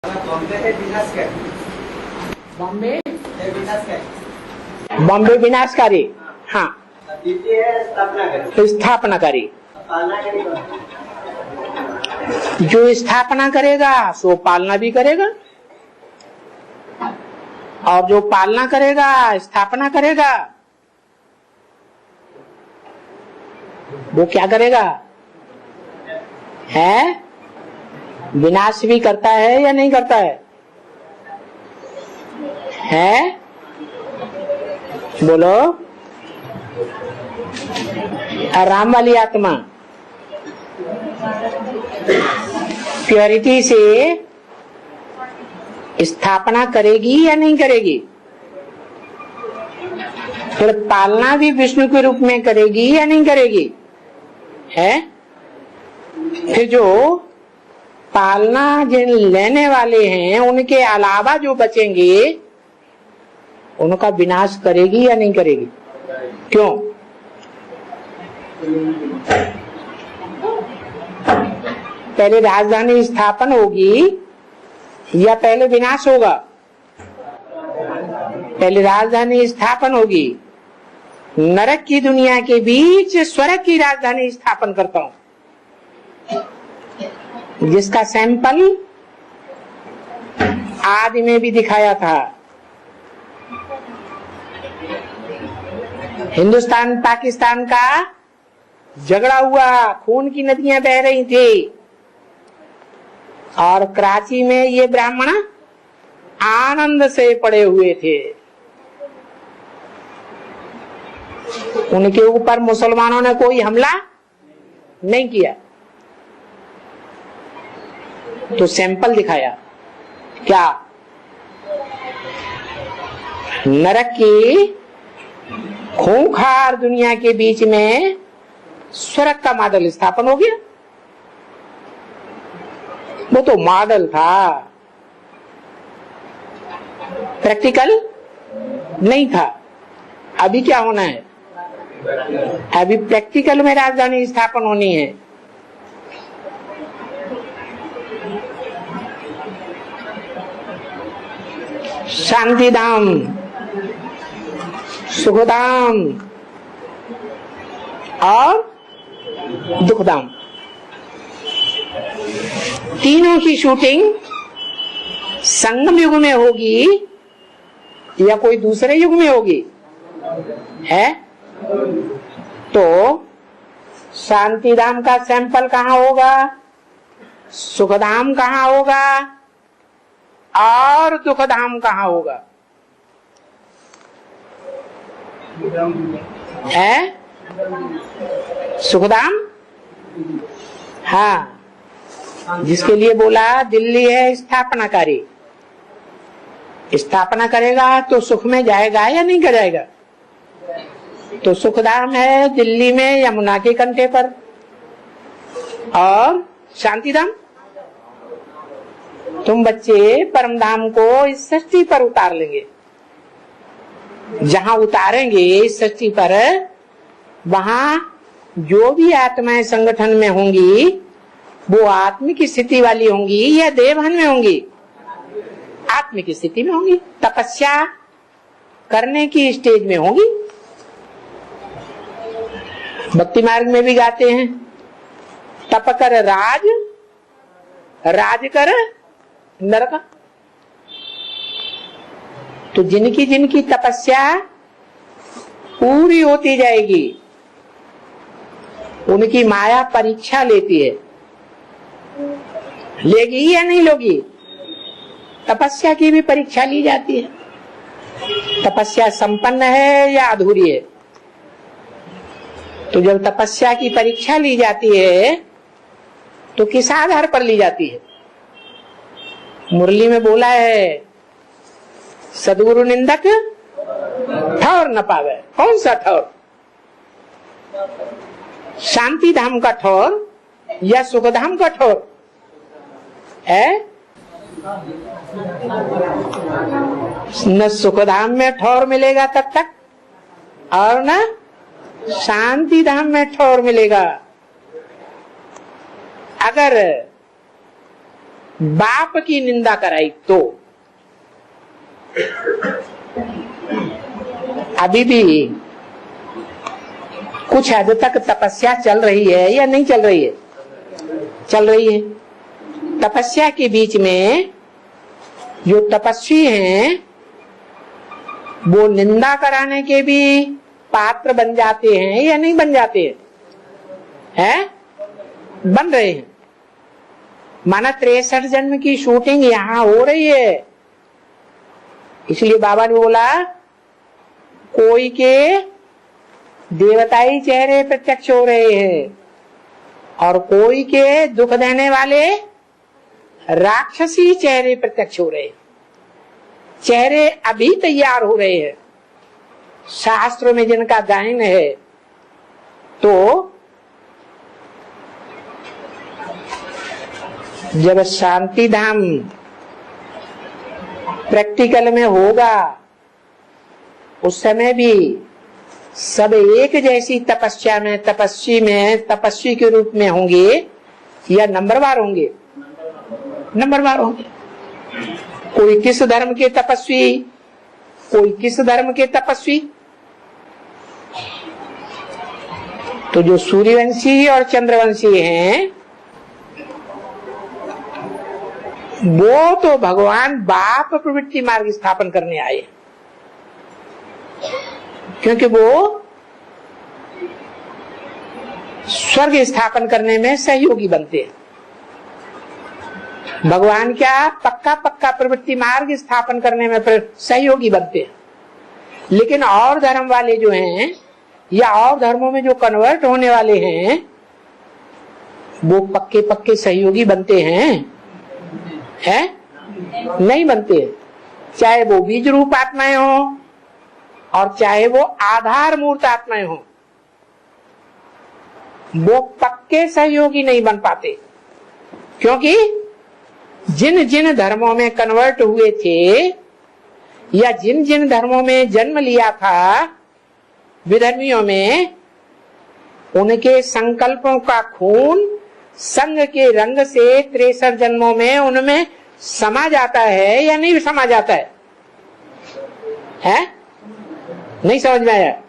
बॉम्बे बॉम्बे विनाशकारी, हाँ। स्थापनाकारी। जो स्थापना करेगा सो पालना भी करेगा, और जो पालना करेगा स्थापना करेगा वो क्या करेगा? है विनाश भी करता है या नहीं करता है? बोलो। राम वाली आत्मा प्योरिटी से स्थापना करेगी या नहीं करेगी? फिर पालना भी विष्णु के रूप में करेगी या नहीं करेगी? फिर जो पालना जिन लेने वाले हैं उनके अलावा जो बचेंगे उनका विनाश करेगी या नहीं करेगी? क्यों? पहले राजधानी स्थापन होगी या पहले विनाश होगा? पहले राजधानी स्थापन होगी। नरक की दुनिया के बीच स्वर्ग की राजधानी स्थापन करता हूं, जिसका सैंपल आदि में भी दिखाया था। हिंदुस्तान पाकिस्तान का झगड़ा हुआ, खून की नदियां बह रही थी, और कराची में ये ब्राह्मण आनंद से पड़े हुए थे। उनके ऊपर मुसलमानों ने कोई हमला नहीं किया, तो सैंपल दिखाया। क्या? नरक की खूंखार दुनिया के बीच में स्वर्ग का मॉडल स्थापन हो गया। वो तो मॉडल था, प्रैक्टिकल नहीं था। अभी क्या होना है? अभी प्रैक्टिकल में राजधानी स्थापन होनी है। शांतिधाम, सुखधाम और दुखधाम, तीनों की शूटिंग संगम युग में होगी या कोई दूसरे युग में होगी? तो शांतिधाम का सैंपल कहाँ होगा, सुखधाम कहाँ होगा और दुखधाम कहाँ होगा? सुखधाम, हाँ, जिसके लिए बोला दिल्ली है स्थापनाकारी। स्थापना करेगा तो सुख में जाएगा या नहीं जाएगा? तो सुखधाम है दिल्ली में यमुना के कंठे पर, और शांतिधाम तुम बच्चे परमधाम को इस सृष्टि पर उतार लेंगे। जहां उतारेंगे इस सृष्टि पर, वहां जो भी आत्माएं संगठन में होंगी वो आत्मिक स्थिति वाली होंगी या देवहन में होंगी? आत्मिक स्थिति में होंगी, तपस्या करने की स्टेज में होंगी। भक्ति मार्ग में भी गाते हैं, तप कर राज, राज कर नरक। तो जिनकी जिनकी तपस्या पूरी होती जाएगी उनकी माया परीक्षा लेती है। लेगी या नहीं लोगी? तपस्या की भी परीक्षा ली जाती है। तपस्या संपन्न है या अधूरी है? तो जब तपस्या की परीक्षा ली जाती है तो किस आधार पर ली जाती है? मुरली में बोला है, सदगुरु निंदक ठौर न पावे। कौन सा ठौर? शांति धाम का ठौर या सुखधाम का ठौर है? न सुखधाम में ठौर मिलेगा तब तक, और न शांति धाम में ठौर मिलेगा। अगर बाप की निंदा कराई तो अभी भी कुछ हद तक तपस्या चल रही है या नहीं चल रही है? चल रही है। तपस्या के बीच में जो तपस्वी हैं वो निंदा कराने के भी पात्र बन जाते हैं या नहीं बन जाते हैं? बन रहे हैं। माना 63 जन्म की शूटिंग यहां हो रही है। इसलिए बाबा ने बोला कोई के देवताई चेहरे प्रत्यक्ष हो रहे हैं और कोई के दुख देने वाले राक्षसी चेहरे प्रत्यक्ष हो रहे हैं। चेहरे अभी तैयार हो रहे हैं शास्त्रों में जिनका गायन है। तो जब शांति धाम प्रैक्टिकल में होगा उस समय भी सब एक जैसी तपस्या में तपस्वी के रूप में होंगे या नंबरवार होंगे? नंबरवार होंगे। कोई किस धर्म के तपस्वी, कोई किस धर्म के तपस्वी। तो जो सूर्यवंशी और चंद्रवंशी हैं वो तो भगवान बाप प्रवृत्ति मार्ग स्थापन करने आए, क्योंकि वो स्वर्ग स्थापन करने में सहयोगी बनते हैं। भगवान क्या पक्का प्रवृत्ति मार्ग स्थापन करने में सहयोगी बनते हैं। लेकिन और धर्म वाले जो हैं या और धर्मों में जो कन्वर्ट होने वाले हैं वो पक्के सहयोगी बनते हैं? नहीं बनते। चाहे वो बीज रूप आत्माएं हो और चाहे वो आधार मूर्त आत्माएं हो, वो पक्के सहयोगी नहीं बन पाते। क्योंकि जिन जिन धर्मों में कन्वर्ट हुए थे या जिन जिन धर्मों में जन्म लिया था विधर्मियों में, उनके संकल्पों का खून संग के रंग से 63 जन्मों में उनमें समा जाता है या नहीं समा जाता है? नहीं समझ में आया?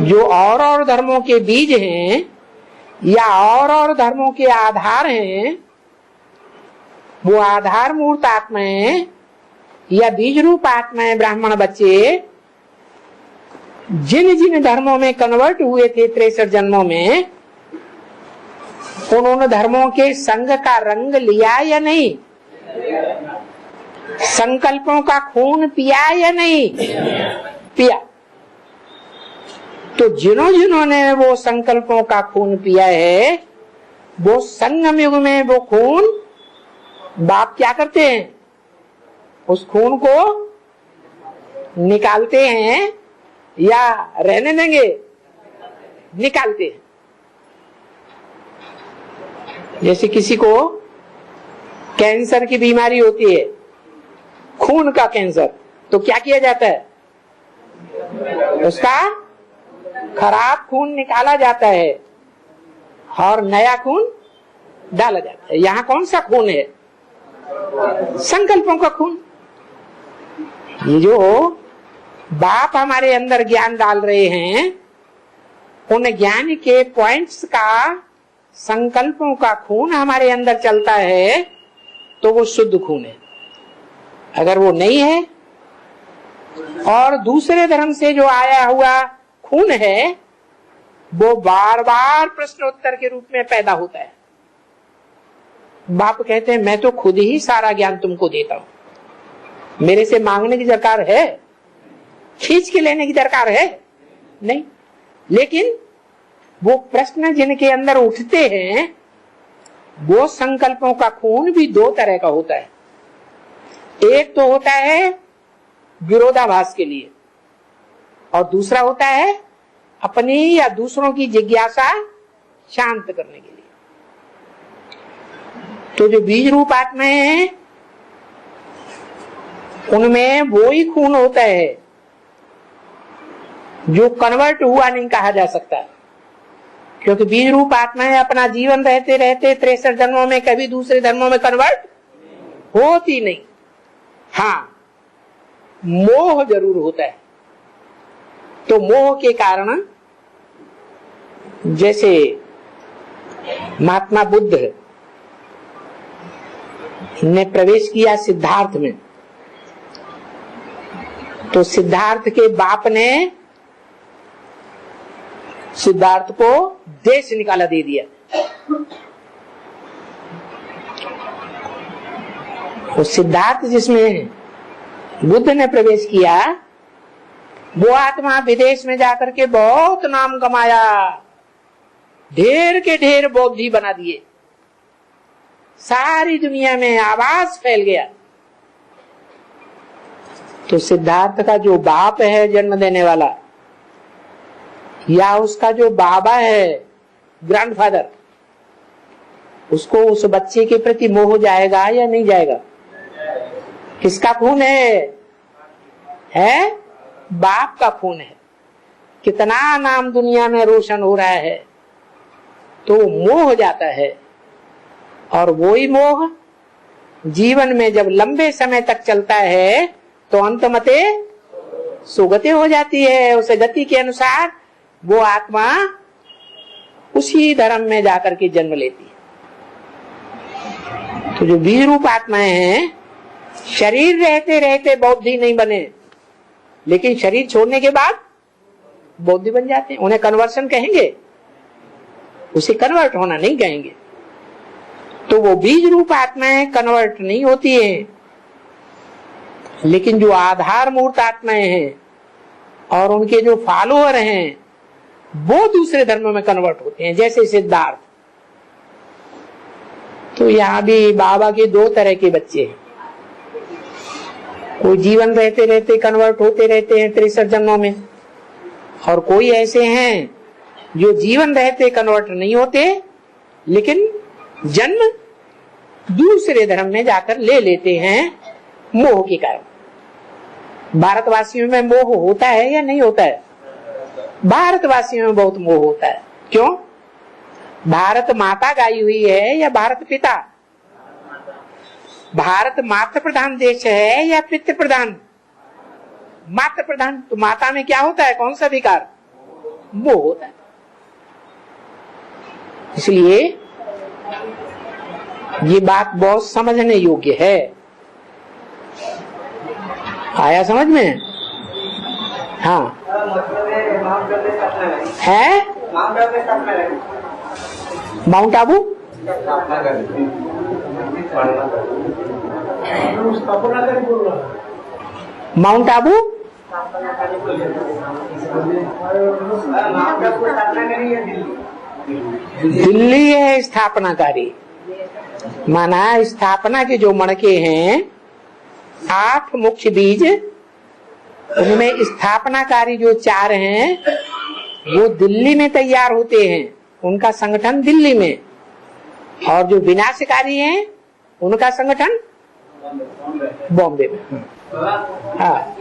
जो और धर्मों के बीज हैं या और धर्मों के आधार हैं, वो आधार मूर्त आत्माएं या बीज रूप आत्माएं ब्राह्मण बच्चे जिन जिन धर्मों में कन्वर्ट हुए थे 63 जन्मों में, उन्होंने धर्मों के संग का रंग लिया या नहीं? संकल्पों का खून पिया या नहीं? पिया। तो जिन्होंने वो संकल्पों का खून पिया है, वो संगम युग में वो खून बाप क्या करते हैं? उस खून को निकालते हैं या रहने देंगे? निकालते हैं। जैसे किसी को कैंसर की बीमारी होती है, खून का कैंसर, तो क्या किया जाता है? उसका खराब खून निकाला जाता है और नया खून डाला जाता है। यहाँ कौन सा खून है? संकल्पों का खून। ये जो बाप हमारे अंदर ज्ञान डाल रहे हैं, उन ज्ञान के पॉइंट्स का संकल्पों का खून हमारे अंदर चलता है तो वो शुद्ध खून है। अगर वो नहीं है और दूसरे धर्म से जो आया हुआ खून है, वो बार बार प्रश्नोत्तर के रूप में पैदा होता है। बाप कहते हैं मैं तो खुद ही सारा ज्ञान तुमको देता हूं, मेरे से मांगने की दरकार है? खींच के लेने की दरकार है? नहीं। लेकिन वो प्रश्न जिनके अंदर उठते हैं, वो संकल्पों का खून भी दो तरह का होता है। एक तो होता है विरोधाभास के लिए और दूसरा होता है अपनी या दूसरों की जिज्ञासा शांत करने के लिए। तो जो बीज रूप आत्माएं हैं, उनमें वो ही खून होता है जो कन्वर्ट हुआ नहीं कहा जा सकता, क्योंकि बीज रूप आत्माएं अपना जीवन रहते रहते 63 जन्मों में कभी दूसरे धर्मों में कन्वर्ट होती नहीं। हाँ, मोह जरूर होता है। तो मोह के कारण जैसे महात्मा बुद्ध ने प्रवेश किया सिद्धार्थ में, तो सिद्धार्थ के बाप ने सिद्धार्थ को देश निकाला दे दिया। वो सिद्धार्थ जिसमें बुद्ध ने प्रवेश किया, वो आत्मा विदेश में जाकर के बहुत नाम कमाया, ढेर के ढेर बौद्धि बना दिए, सारी दुनिया में आवाज फैल गया। तो सिद्धार्थ का जो बाप है जन्म देने वाला, या उसका जो बाबा है ग्रैंडफादर, उसको उस बच्चे के प्रति मोह जाएगा या नहीं जाएगा? किसका खून है? बाप का खून है। कितना नाम दुनिया में रोशन हो रहा है, तो मोह हो जाता है। और वही मोह जीवन में जब लंबे समय तक चलता है तो अंतमते सुगति हो जाती है। उस गति के अनुसार वो आत्मा उसी धर्म में जाकर के जन्म लेती है। तो जो बीज रूप आत्माएं हैं, शरीर रहते रहते बौद्धि नहीं बने, लेकिन शरीर छोड़ने के बाद बौद्धि बन जाते हैं। उन्हें कन्वर्सन कहेंगे, उसे कन्वर्ट होना नहीं कहेंगे। तो वो बीज रूप आत्माएं कन्वर्ट नहीं होती हैं, लेकिन जो आधार मूर्त आत्माएं हैं और उनके जो फॉलोअर हैं, वो दूसरे धर्मों में कन्वर्ट होते हैं, जैसे सिद्धार्थ। तो यहाँ भी बाबा के दो तरह के बच्चे हैं। कोई जीवन रहते रहते कन्वर्ट होते रहते हैं 63 जन्मों में, और कोई ऐसे हैं जो जीवन रहते कन्वर्ट नहीं होते, लेकिन जन्म दूसरे धर्म में जाकर ले लेते हैं मोह के कारण। भारतवासियों में मोह होता है या नहीं होता है? भारतवासियों में बहुत मोह होता है। क्यों? भारत माता गाई हुई है या भारत पिता? भारत मातृ प्रधान देश है या पितृ प्रधान? मातृ प्रधान। तो माता में क्या होता है? कौन सा विकार? मोह होता है। इसलिए ये बात बहुत समझने योग्य है। आया समझ में? हाँ है। माउंट आबू माउंट आबू दिल्ली है स्थापनाकारी। माना स्थापना के जो मणके हैं 8 मुख्य बीज, उनमें स्थापनाकारी जो 4 हैं वो दिल्ली में तैयार होते हैं, उनका संगठन दिल्ली में। और जो विनाशकारी हैं उनका संगठन बॉम्बे में। हाँ।